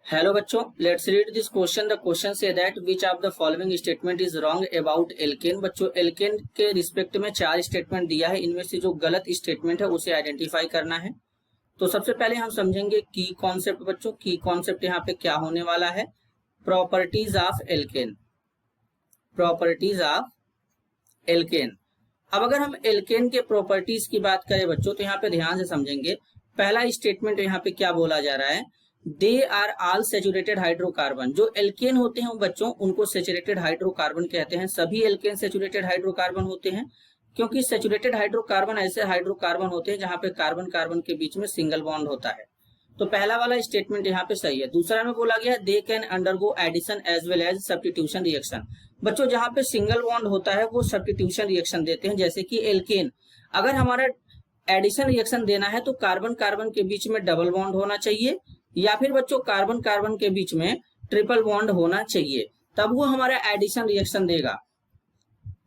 Hello बच्चों, let's read this question. The question says that which of the following statement is wrong about alkane. बच्चों, alkane के respect में 4 statement दिया है। इनमें से जो गलत स्टेटमेंट है उसे आइडेंटिफाई करना है। तो सबसे पहले हम समझेंगे की कॉन्सेप्ट। बच्चों, की कॉन्सेप्ट यहाँ पे क्या होने वाला है? Properties of alkene. Properties of alkene. अब अगर हम एल्केन के प्रॉपर्टीज की बात करें बच्चों, तो यहाँ पे ध्यान से समझेंगे। पहला स्टेटमेंट यहाँ पे क्या बोला जा रहा है? They are all saturated hydrocarbon. जो एल्केन होते हैं बच्चों, उनको सेचुरेटेड हाइड्रोकार्बन कहते हैं। सभी एल्केन सेचुरेटेड हाइड्रोकार्बन होते हैं, क्योंकि सेचुरेटेड हाइड्रोकार्बन ऐसे हाइड्रोकार्बन होते हैं जहां पे कार्बन कार्बन के बीच में सिंगल बॉन्ड होता है। तो पहला वाला स्टेटमेंट यहाँ पे सही है। दूसरा में बोला गया they can undergo addition as well as substitution reaction. बच्चों, जहां पे सिंगल बॉन्ड होता है वो सब्स्टिट्यूशन रिएक्शन देते हैं, जैसे कि एल्केन। अगर हमारा एडिशन रिएक्शन देना है तो कार्बन कार्बन के बीच में डबल बॉन्ड होना चाहिए, या फिर बच्चों कार्बन कार्बन के बीच में ट्रिपल बॉन्ड होना चाहिए, तब वो हमारा एडिशन रिएक्शन देगा।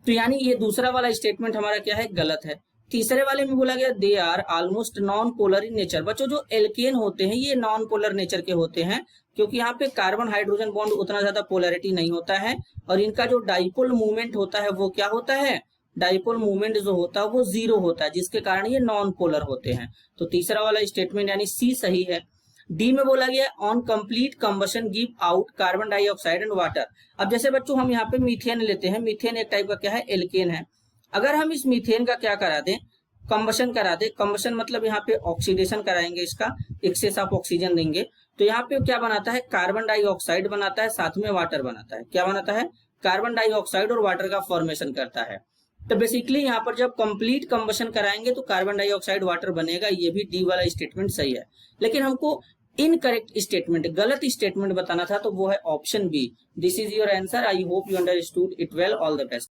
तो यानी ये दूसरा वाला स्टेटमेंट हमारा क्या है? गलत है। तीसरे वाले में बोला गया they are almost non polar in nature. बच्चों, जो एल्केन होते हैं ये नॉन पोलर नेचर के होते हैं, क्योंकि यहाँ पे कार्बन हाइड्रोजन बॉन्ड उतना ज्यादा पोलैरिटी नहीं होता है, और इनका जो डाइपोल मूवमेंट होता है वो क्या होता है? डाइपोल मूवमेंट जो होता है वो 0 होता है, जिसके कारण ये नॉन पोलर होते हैं। तो तीसरा वाला स्टेटमेंट यानी सी सही है। डी में बोला गया on complete combustion give out carbon dioxide and water. अब जैसे बच्चों हम यहाँ पे मीथेन लेते हैं। मीथेन एक टाइप का क्या है? एल्केन है। अगर हम इस मीथेन का क्या करा दें? कंबशन करा दे। कंबशन मतलब यहाँ पे ऑक्सीडेशन कराएंगे, इसका एक्सेस ऑफ ऑक्सीजन देंगे, तो यहाँ पे क्या बनाता है? कार्बन डाइऑक्साइड बनाता है, साथ में वाटर बनाता है। क्या बनाता है? कार्बन डाइऑक्साइड और वाटर का फॉर्मेशन करता है। तो बेसिकली यहाँ पर जब कंप्लीट कंबशन कराएंगे तो कार्बन डाइऑक्साइड वाटर बनेगा। ये भी डी वाला स्टेटमेंट सही है। लेकिन हमको इनकरेक्ट स्टेटमेंट, गलत स्टेटमेंट बताना था, तो वो है option B. This is your answer. I hope you understood it well. All the best.